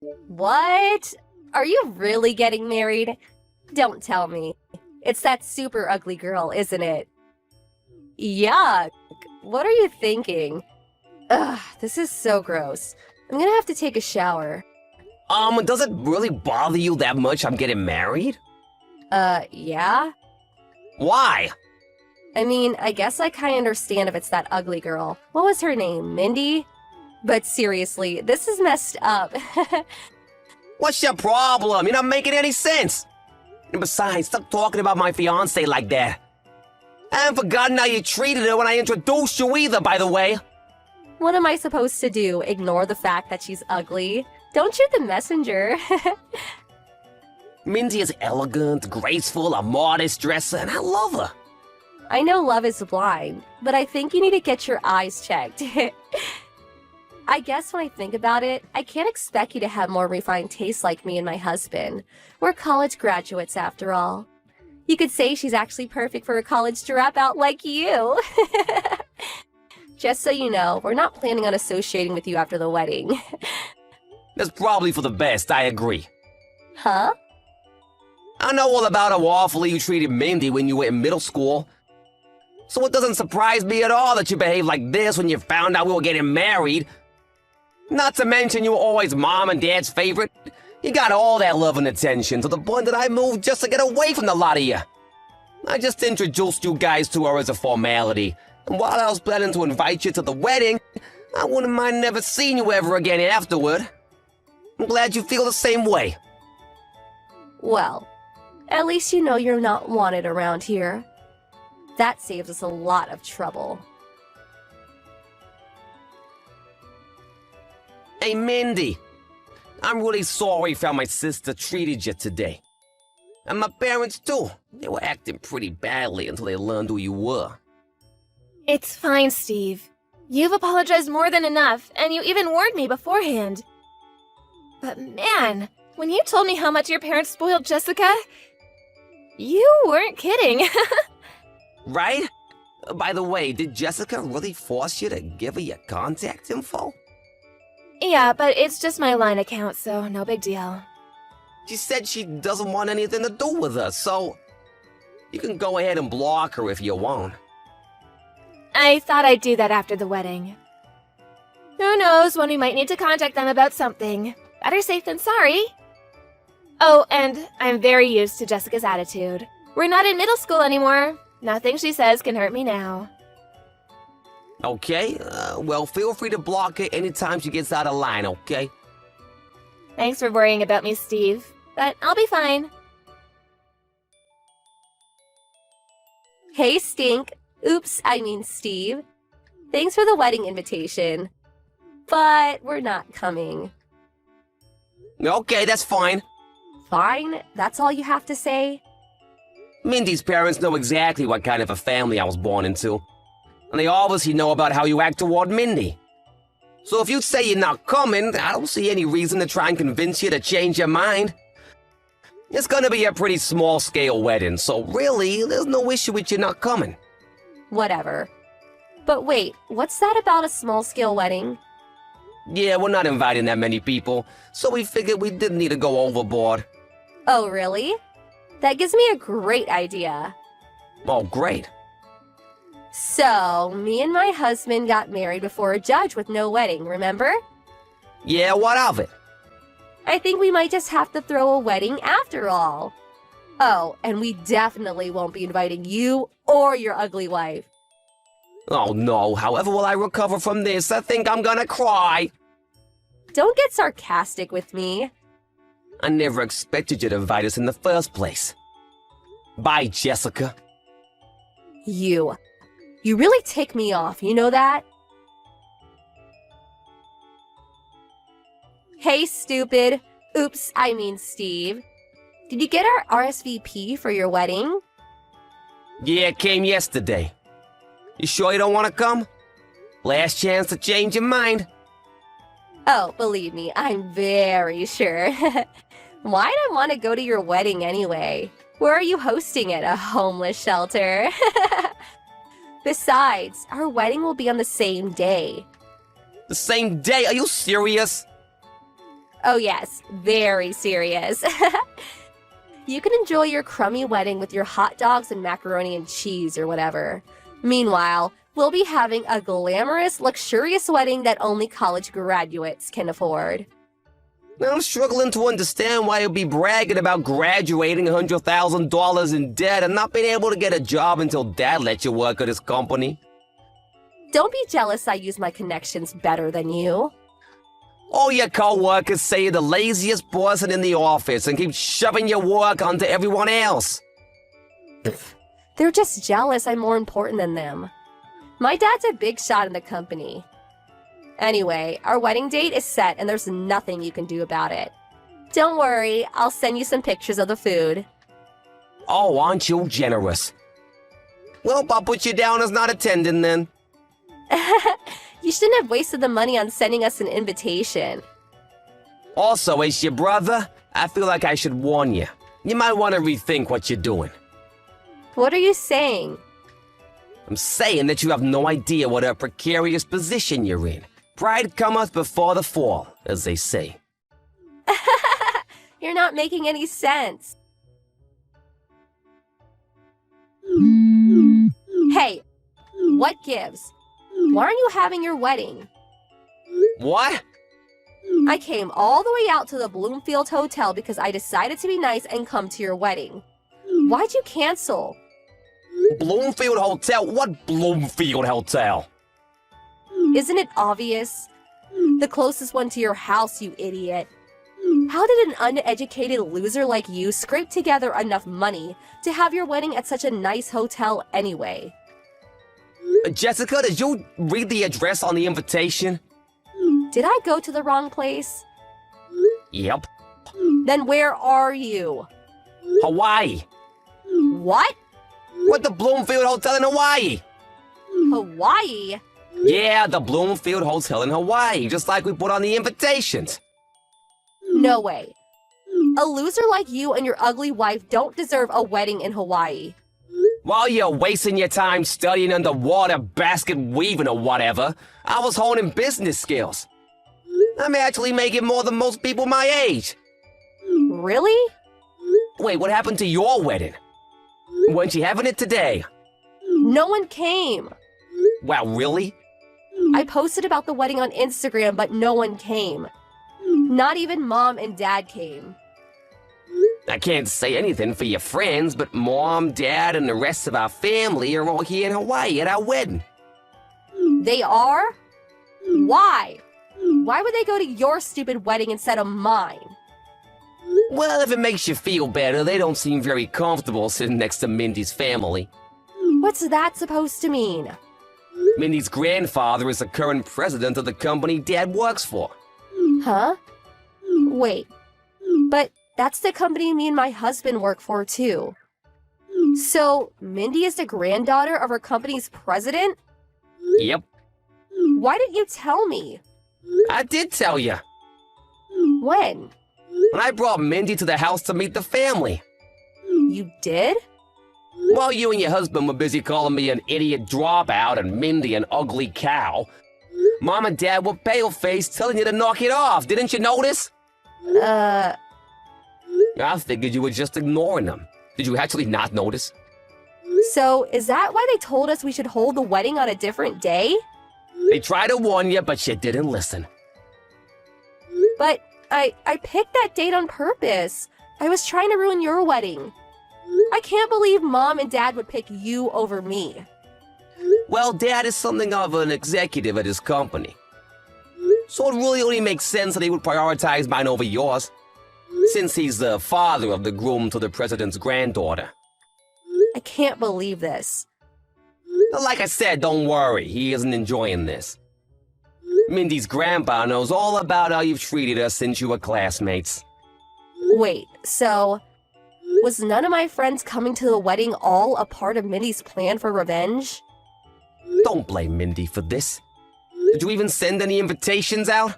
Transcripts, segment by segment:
What? Are you really getting married? Don't tell me. It's that super ugly girl, isn't it? Yuck. What are you thinking? Ugh, this is so gross. I'm gonna have to take a shower. Does it really bother you that much I'm getting married? Yeah? Why? I mean, I guess I kinda understand if it's that ugly girl. What was her name? Mindy? But seriously, this is messed up. What's your problem? You're not making any sense. And besides, stop talking about my fiancé like that. I haven't forgotten how you treated her when I introduced you either, by the way. What am I supposed to do? Ignore the fact that she's ugly? Don't shoot the messenger. Mindy is elegant, graceful, a modest dresser, and I love her. I know love is blind, but I think you need to get your eyes checked. I guess when I think about it, I can't expect you to have more refined taste like me and my husband. We're college graduates after all. You could say she's actually perfect for a college dropout like you. Just so you know, we're not planning on associating with you after the wedding. That's probably for the best, I agree. Huh? I know all about how awfully you treated Mindy when you were in middle school. So it doesn't surprise me at all that you behaved like this when you found out we were getting married. Not to mention you were always Mom and Dad's favorite. You got all that love and attention to the point that I moved just to get away from the lot of you. I just introduced you guys to her as a formality. And while I was planning to invite you to the wedding, I wouldn't mind never seeing you ever again afterward. I'm glad you feel the same way. Well, at least you know you're not wanted around here. That saves us a lot of trouble. Hey, Mindy. I'm really sorry for how my sister treated you today. And my parents, too. They were acting pretty badly until they learned who you were. It's fine, Steve. You've apologized more than enough, and you even warned me beforehand. But man, when you told me how much your parents spoiled Jessica, you weren't kidding. Right? By the way, did Jessica really force you to give her your contact info? Yeah, but it's just my line account, so no big deal. She said she doesn't want anything to do with us, so you can go ahead and block her if you want. I thought I'd do that after the wedding. Who knows when we might need to contact them about something. Better safe than sorry. Oh, and I'm very used to Jessica's attitude. We're not in middle school anymore. Nothing she says can hurt me now. Okay, well, feel free to block her anytime she gets out of line, okay? Thanks for worrying about me, Steve. But I'll be fine. Hey, Stink. Oops, I mean Steve. Thanks for the wedding invitation. But we're not coming. Okay, that's fine. Fine? That's all you have to say? Mindy's parents know exactly what kind of a family I was born into. And they obviously know about how you act toward Mindy. So if you say you're not coming, I don't see any reason to try and convince you to change your mind. It's gonna be a pretty small-scale wedding, so really, there's no issue with you not coming. Whatever. But wait, what's that about a small-scale wedding? Yeah, we're not inviting that many people, so we figured we didn't need to go overboard. Oh, really? That gives me a great idea. Oh, great. So, me and my husband got married before a judge with no wedding, remember? Yeah, what of it? I think we might just have to throw a wedding after all. Oh, and we definitely won't be inviting you or your ugly wife. Oh no, however will I recover from this? I think I'm gonna cry. Don't get sarcastic with me. I never expected you to invite us in the first place. Bye, Jessica. You really tick me off, you know that? Hey, stupid. Oops, I mean Steve. Did you get our RSVP for your wedding? Yeah, it came yesterday. You sure you don't want to come? Last chance to change your mind. Oh, believe me, I'm very sure. Why'd I want to go to your wedding anyway? Where are you hosting it? A homeless shelter? Besides, our wedding will be on the same day. The same day? Are you serious? Oh yes, very serious. You can enjoy your crummy wedding with your hot dogs and macaroni and cheese or whatever. Meanwhile, we'll be having a glamorous, luxurious wedding that only college graduates can afford. I'm struggling to understand why you'll be bragging about graduating $100,000 in debt and not being able to get a job until Dad lets you work at his company. Don't be jealous I use my connections better than you. All your co-workers say you're the laziest person in the office and keep shoving your work onto everyone else. They're just jealous I'm more important than them. My dad's a big shot in the company. Anyway, our wedding date is set and there's nothing you can do about it. Don't worry, I'll send you some pictures of the food. Oh, aren't you generous? Well, I'll put you down as not attending then. You shouldn't have wasted the money on sending us an invitation. Also, as your brother, I feel like I should warn you. You might want to rethink what you're doing. What are you saying? I'm saying that you have no idea what a precarious position you're in. Pride cometh before the fall, as they say. You're not making any sense. Hey, what gives? Why aren't you having your wedding? What? I came all the way out to the Bloomfield Hotel because I decided to be nice and come to your wedding. Why'd you cancel? Bloomfield Hotel? What Bloomfield Hotel? Isn't it obvious? The closest one to your house, you idiot. How did an uneducated loser like you scrape together enough money to have your wedding at such a nice hotel anyway? Jessica, did you read the address on the invitation? Did I go to the wrong place? Yep. Then where are you? Hawaii. What? What, the Bloomfield Hotel in Hawaii? Hawaii? Yeah, the Bloomfield Hotel in Hawaii, just like we put on the invitations. No way. A loser like you and your ugly wife don't deserve a wedding in Hawaii. While you're wasting your time studying underwater basket weaving or whatever, I was honing business skills. I'm actually making more than most people my age. Really? Wait, what happened to your wedding? Weren't you having it today? No one came. Wow, really? I posted about the wedding on Instagram, but no one came. Not even Mom and Dad came. I can't say anything for your friends, but Mom, Dad, and the rest of our family are all here in Hawaii at our wedding. They are? Why? Why would they go to your stupid wedding instead of mine? Well, if it makes you feel better, they don't seem very comfortable sitting next to Mindy's family. What's that supposed to mean? Mindy's grandfather is the current president of the company Dad works for. Huh? Wait. But that's the company me and my husband work for, too. So, Mindy is the granddaughter of our company's president? Yep, Why didn't you tell me? I did tell you. When? When I brought Mindy to the house to meet the family. You did? While you and your husband were busy calling me an idiot dropout and Mindy an ugly cow, Mom and Dad were pale-faced telling you to knock it off. Didn't you notice? I figured you were just ignoring them. Did you actually not notice? So is that why they told us we should hold the wedding on a different day? They tried to warn you, but you didn't listen. But I picked that date on purpose. I was trying to ruin your wedding. I can't believe Mom and Dad would pick you over me. Well, Dad is something of an executive at his company. So it really only makes sense that he would prioritize mine over yours, since he's the father of the groom to the president's granddaughter. I can't believe this. Like I said, don't worry, he isn't enjoying this. Mindy's grandpa knows all about how you've treated us since you were classmates. Wait, so was none of my friends coming to the wedding all a part of Mindy's plan for revenge? Don't blame Mindy for this. Did you even send any invitations out?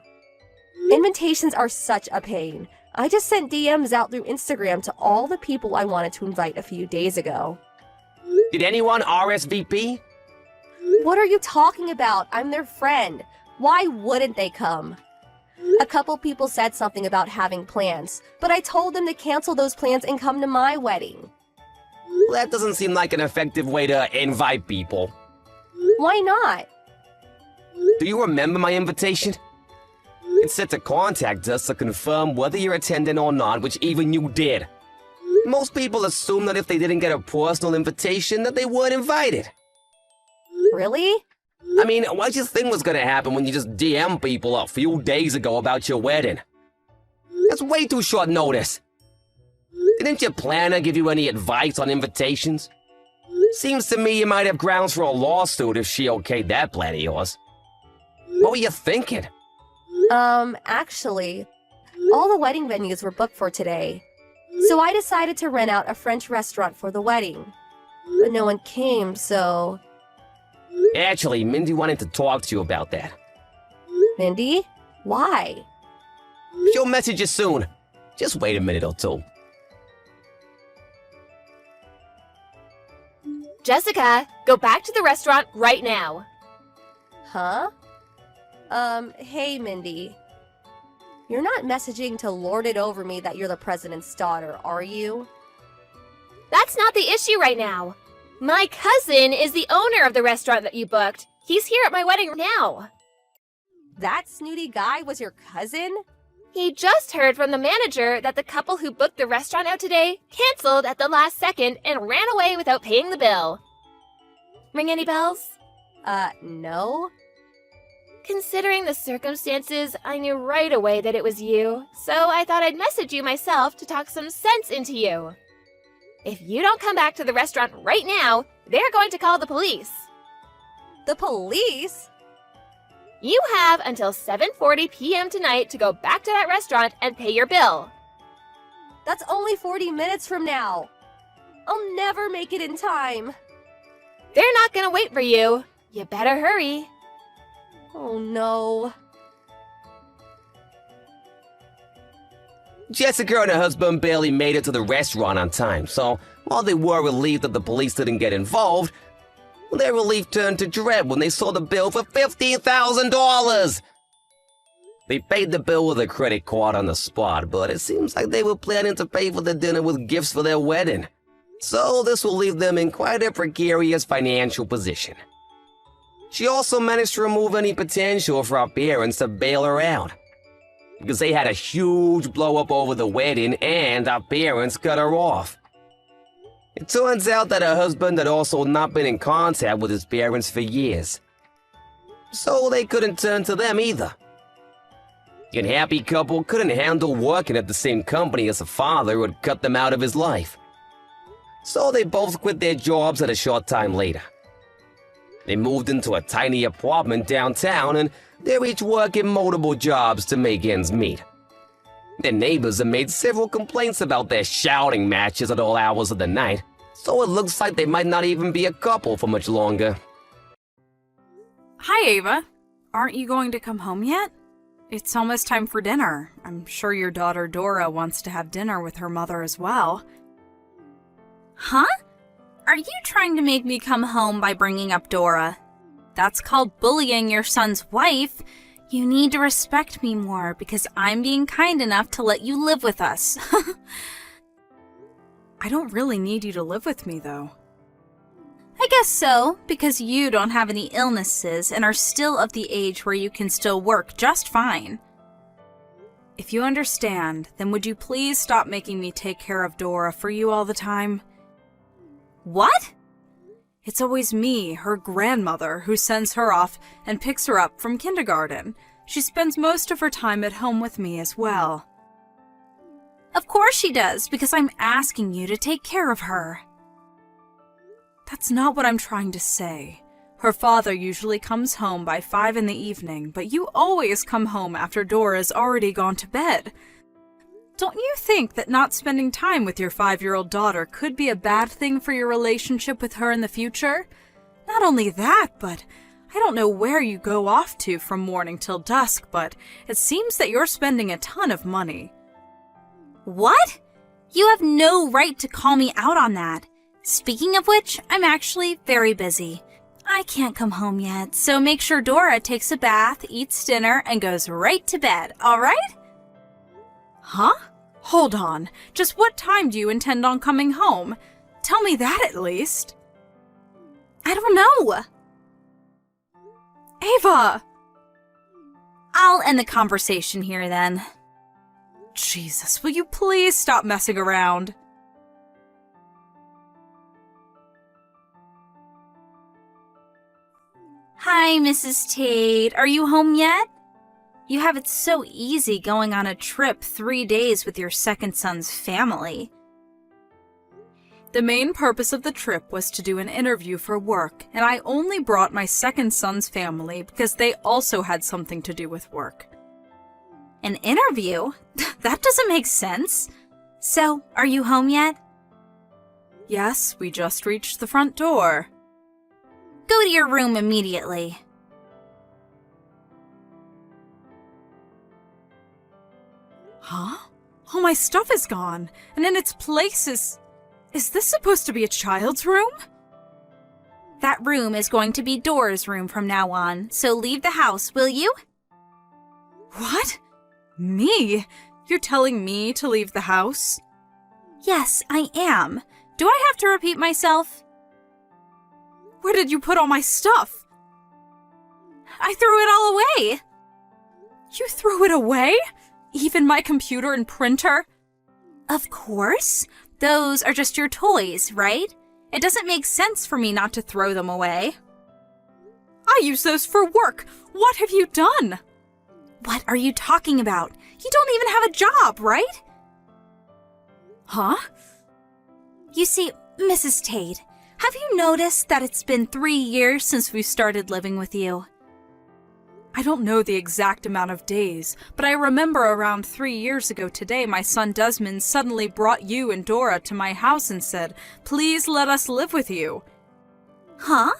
Invitations are such a pain. I just sent DMs out through Instagram to all the people I wanted to invite a few days ago. Did anyone RSVP? What are you talking about? I'm their friend. Why wouldn't they come? A couple people said something about having plans, but I told them to cancel those plans and come to my wedding. That doesn't seem like an effective way to invite people. Why not? Do you remember my invitation? It said to contact us to confirm whether you're attending or not, which even you did. Most people assume that if they didn't get a personal invitation, that they weren't invited. Really? I mean, what did you think was gonna happen when you just DM people a few days ago about your wedding? That's way too short notice. Didn't your planner give you any advice on invitations? Seems to me you might have grounds for a lawsuit if she okayed that plan of yours. What were you thinking? Actually, all the wedding venues were booked for today. So I decided to rent out a French restaurant for the wedding. But no one came, so... Actually, Mindy wanted to talk to you about that. Mindy? Why? She'll message you soon. Just wait a minute or two. Jessica, go back to the restaurant right now. Huh? Hey, Mindy. You're not messaging to lord it over me that you're the president's daughter, are you? That's not the issue right now. My cousin is the owner of the restaurant that you booked. He's here at my wedding now. That snooty guy was your cousin? He just heard from the manager that the couple who booked the restaurant out today canceled at the last second and ran away without paying the bill. Ring any bells? No. Considering the circumstances, I knew right away that it was you, so I thought I'd message you myself to talk some sense into you. If you don't come back to the restaurant right now, they're going to call the police. The police? You have until 7:40 p.m. tonight to go back to that restaurant and pay your bill. That's only 40 minutes from now. I'll never make it in time. They're not gonna wait for you. You better hurry. Oh no. Jessica and her husband barely made it to the restaurant on time, so while they were relieved that the police didn't get involved, their relief turned to dread when they saw the bill for $15,000. They paid the bill with a credit card on the spot, but it seems like they were planning to pay for the dinner with gifts for their wedding. So this will leave them in quite a precarious financial position. She also managed to remove any potential for her parents to bail her out, because they had a huge blow-up over the wedding and her parents cut her off. It turns out that her husband had also not been in contact with his parents for years, so they couldn't turn to them either. The unhappy couple couldn't handle working at the same company as the father who had cut them out of his life, so they both quit their jobs at a short time later. They moved into a tiny apartment downtown, and they're each working multiple jobs to make ends meet. Their neighbors have made several complaints about their shouting matches at all hours of the night, so it looks like they might not even be a couple for much longer. Hi, Ava. Aren't you going to come home yet? It's almost time for dinner. I'm sure your daughter Dora wants to have dinner with her mother as well. Huh? Are you trying to make me come home by bringing up Dora? That's called bullying your son's wife. You need to respect me more because I'm being kind enough to let you live with us. I don't really need you to live with me, though. I guess so, because you don't have any illnesses and are still of the age where you can still work just fine. If you understand, then would you please stop making me take care of Dora for you all the time? What? It's always me, her grandmother, who sends her off and picks her up from kindergarten. She spends most of her time at home with me as well. Of course she does, because I'm asking you to take care of her. That's not what I'm trying to say. Her father usually comes home by 5 in the evening, but you always come home after Dora's already gone to bed. Don't you think that not spending time with your 5-year-old daughter could be a bad thing for your relationship with her in the future? Not only that, but I don't know where you go off to from morning till dusk, but it seems that you're spending a ton of money. What? You have no right to call me out on that. Speaking of which, I'm actually very busy. I can't come home yet, so make sure Dora takes a bath, eats dinner, and goes right to bed, alright? Huh? Hold on. Just what time do you intend on coming home? Tell me that at least. I don't know. Ava! I'll end the conversation here then. Jesus, will you please stop messing around? Hi, Mrs. Tate. Are you home yet? You have it so easy going on a trip 3 days with your second son's family. The main purpose of the trip was to do an interview for work, and I only brought my second son's family because they also had something to do with work. An interview? That doesn't make sense. So, are you home yet? Yes, we just reached the front door. Go to your room immediately. Huh? All my stuff is gone, and in its place is this supposed to be a child's room? That room is going to be Dora's room from now on, so leave the house, will you? What? Me? You're telling me to leave the house? Yes, I am. Do I have to repeat myself? Where did you put all my stuff? I threw it all away. You threw it away? Even my computer and printer? Of course. Those are just your toys, right? It doesn't make sense for me not to throw them away. I use those for work. What have you done? What are you talking about? You don't even have a job, right? Huh? You see, Mrs. Tate, have you noticed that it's been 3 years since we started living with you? I don't know the exact amount of days, but I remember around 3 years ago today my son Desmond suddenly brought you and Dora to my house and said, "Please let us live with you." Huh?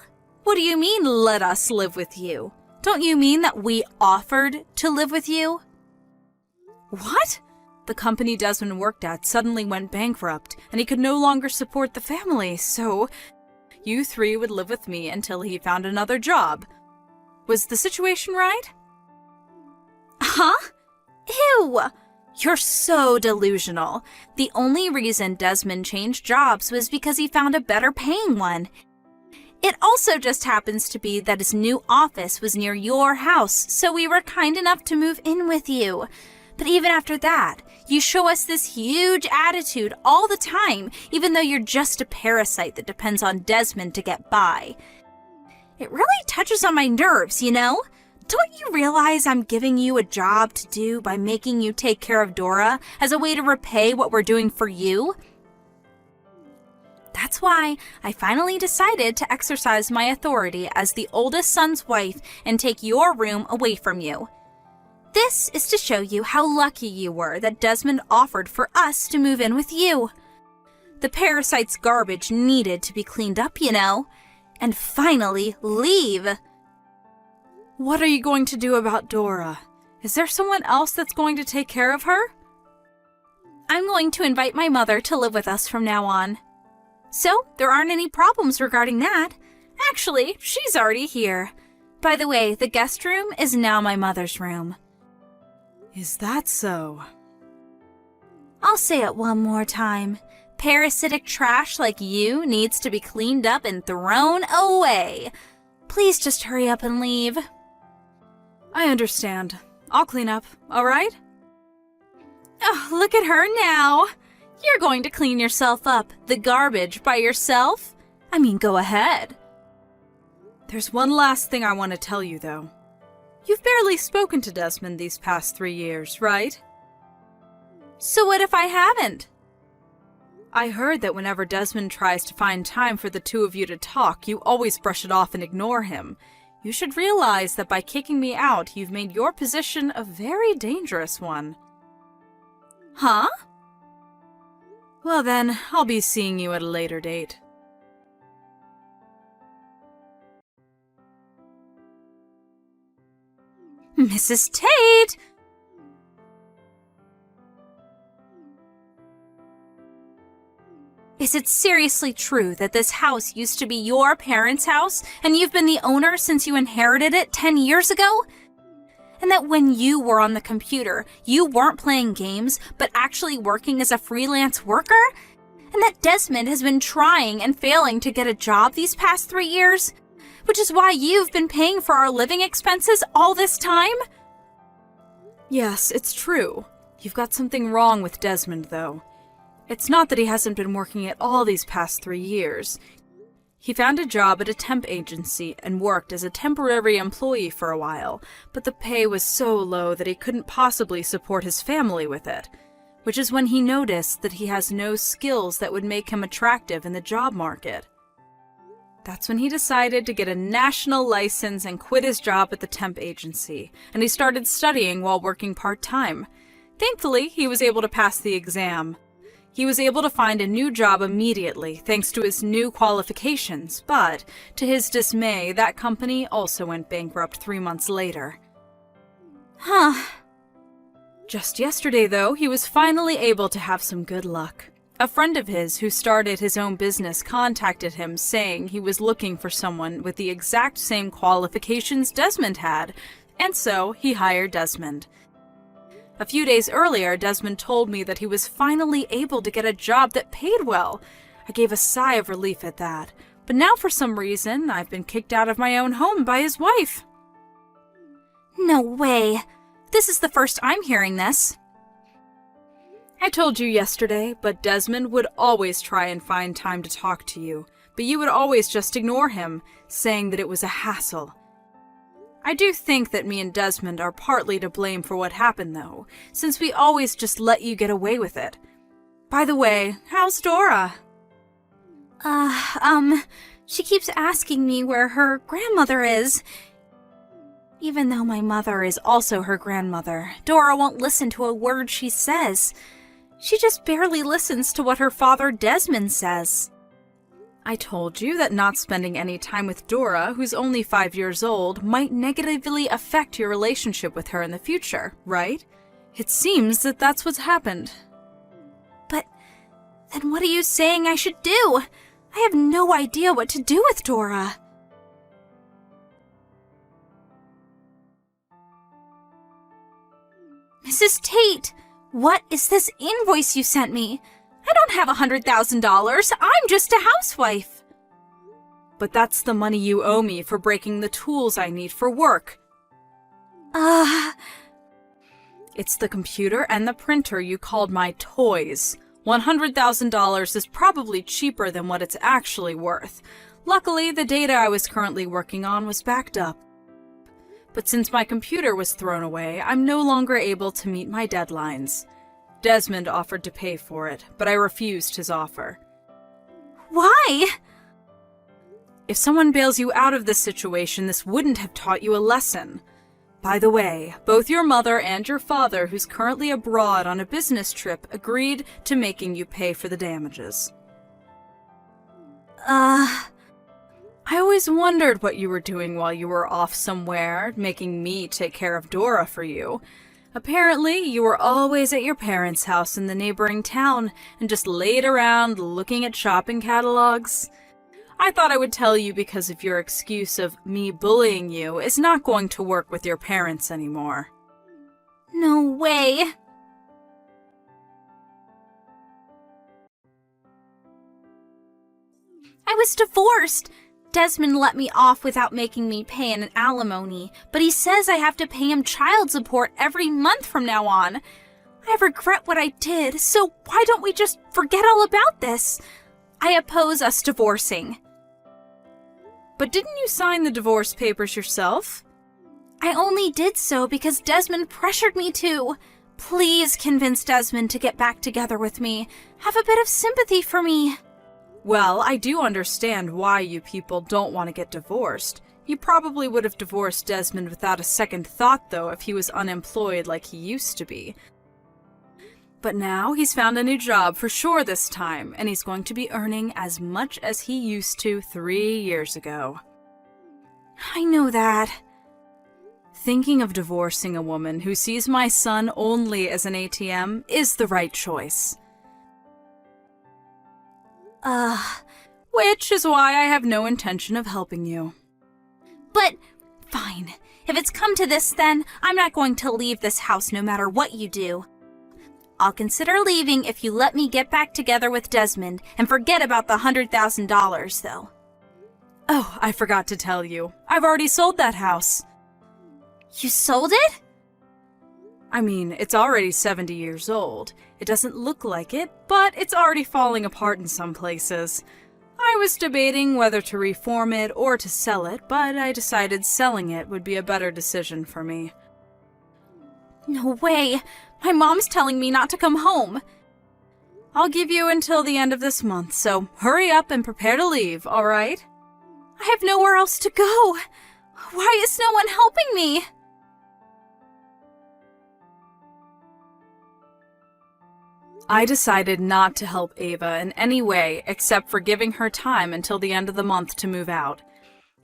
What do you mean, let us live with you? Don't you mean that we offered to live with you? What? The company Desmond worked at suddenly went bankrupt, and he could no longer support the family, so you three would live with me until he found another job. Was the situation right? Huh? Ew! You're so delusional. The only reason Desmond changed jobs was because he found a better paying one. It also just happens to be that his new office was near your house, so we were kind enough to move in with you. But even after that, you show us this huge attitude all the time, even though you're just a parasite that depends on Desmond to get by. It really touches on my nerves, you know? Don't you realize I'm giving you a job to do by making you take care of Dora as a way to repay what we're doing for you? That's why I finally decided to exercise my authority as the oldest son's wife and take your room away from you. This is to show you how lucky you were that Desmond offered for us to move in with you. The parasite's garbage needed to be cleaned up, you know. And finally, leave. What are you going to do about Dora? Is there someone else that's going to take care of her? I'm going to invite my mother to live with us from now on. So, there aren't any problems regarding that. Actually, she's already here. By the way, the guest room is now my mother's room. Is that so? I'll say it one more time. Parasitic trash like you needs to be cleaned up and thrown away. Please just hurry up and leave. I understand. I'll clean up, all right? Oh, look at her now. You're going to clean yourself up, the garbage, by yourself? I mean, go ahead. There's one last thing I want to tell you, though. You've barely spoken to Desmond these past 3 years, right? So what if I haven't? I heard that whenever Desmond tries to find time for the two of you to talk, you always brush it off and ignore him. You should realize that by kicking me out, you've made your position a very dangerous one. Huh? Well then, I'll be seeing you at a later date. Mrs. Tate! Is it seriously true that this house used to be your parents' house and you've been the owner since you inherited it 10 years ago? And that when you were on the computer, you weren't playing games, but actually working as a freelance worker? And that Desmond has been trying and failing to get a job these past 3 years? Which is why you've been paying for our living expenses all this time? Yes, it's true. You've got something wrong with Desmond, though. It's not that he hasn't been working at all these past 3 years. He found a job at a temp agency and worked as a temporary employee for a while, but the pay was so low that he couldn't possibly support his family with it, which is when he noticed that he has no skills that would make him attractive in the job market. That's when he decided to get a national license and quit his job at the temp agency, and he started studying while working part-time. Thankfully, he was able to pass the exam. He was able to find a new job immediately thanks to his new qualifications, but to his dismay, that company also went bankrupt 3 months later. Huh. Just yesterday, though, he was finally able to have some good luck. A friend of his who started his own business contacted him saying he was looking for someone with the exact same qualifications Desmond had, and so he hired Desmond. A few days earlier, Desmond told me that he was finally able to get a job that paid well. I gave a sigh of relief at that, but now for some reason, I've been kicked out of my own home by his wife. No way. This is the first I'm hearing this. I told you yesterday, but Desmond would always try and find time to talk to you, but you would always just ignore him, saying that it was a hassle. I do think that me and Desmond are partly to blame for what happened, though, since we always just let you get away with it. By the way, how's Dora? She keeps asking me where her grandmother is. Even though my mother is also her grandmother, Dora won't listen to a word she says. She just barely listens to what her father Desmond says. I told you that not spending any time with Dora, who's only 5 years old, might negatively affect your relationship with her in the future, right? It seems that that's what's happened. But then what are you saying I should do? I have no idea what to do with Dora. Mrs. Tate, what is this invoice you sent me? I don't have $100,000. I'm just a housewife. But that's the money you owe me for breaking the tools I need for work. It's the computer and the printer you called my toys. $100,000 is probably cheaper than what it's actually worth. Luckily, the data I was currently working on was backed up. But since my computer was thrown away, I'm no longer able to meet my deadlines. Desmond offered to pay for it, but I refused his offer. Why? If someone bails you out of this situation, this wouldn't have taught you a lesson. By the way, both your mother and your father, who's currently abroad on a business trip, agreed to making you pay for the damages. I always wondered what you were doing while you were off somewhere, making me take care of Dora for you. Apparently, you were always at your parents' house in the neighboring town and just laid around looking at shopping catalogs. I thought I would tell you because of your excuse of me bullying you is not going to work with your parents anymore. No way. I was divorced. Desmond let me off without making me pay an alimony, but he says I have to pay him child support every month from now on. I regret what I did, so why don't we just forget all about this? I oppose us divorcing. But didn't you sign the divorce papers yourself? I only did so because Desmond pressured me to. Please convince Desmond to get back together with me. Have a bit of sympathy for me. Well, I do understand why you people don't want to get divorced. You probably would have divorced Desmond without a second thought, though, if he was unemployed like he used to be. But now he's found a new job for sure this time, and he's going to be earning as much as he used to 3 years ago. I know that. Thinking of divorcing a woman who sees my son only as an ATM is the right choice. Which is why I have no intention of helping you. But, fine. If it's come to this, then I'm not going to leave this house no matter what you do. I'll consider leaving if you let me get back together with Desmond and forget about the $100,000, though. Oh, I forgot to tell you. I've already sold that house. You sold it? I mean, it's already 70 years old. It doesn't look like it, but it's already falling apart in some places. I was debating whether to reform it or to sell it, but I decided selling it would be a better decision for me. No way. My mom's telling me not to come home. I'll give you until the end of this month, so hurry up and prepare to leave, all right? I have nowhere else to go. Why is no one helping me? I decided not to help Ava in any way except for giving her time until the end of the month to move out.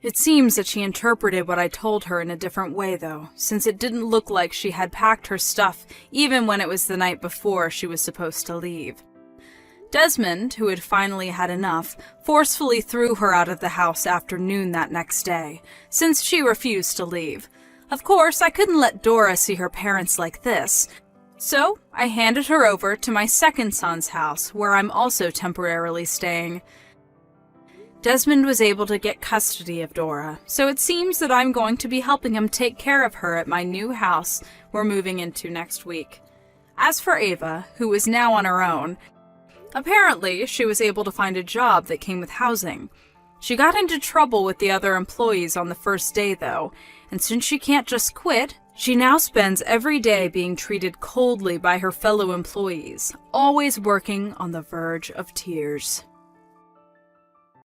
It seems that she interpreted what I told her in a different way, though, since it didn't look like she had packed her stuff even when it was the night before she was supposed to leave. Desmond, who had finally had enough, forcefully threw her out of the house after noon that next day, since she refused to leave. Of course, I couldn't let Dora see her parents like this, so I handed her over to my second son's house, where I'm also temporarily staying. Desmond was able to get custody of Dora, so it seems that I'm going to be helping him take care of her at my new house we're moving into next week. As for Ava, who is now on her own, apparently she was able to find a job that came with housing. She got into trouble with the other employees on the first day, though, and since she can't just quit, she now spends every day being treated coldly by her fellow employees, always working on the verge of tears.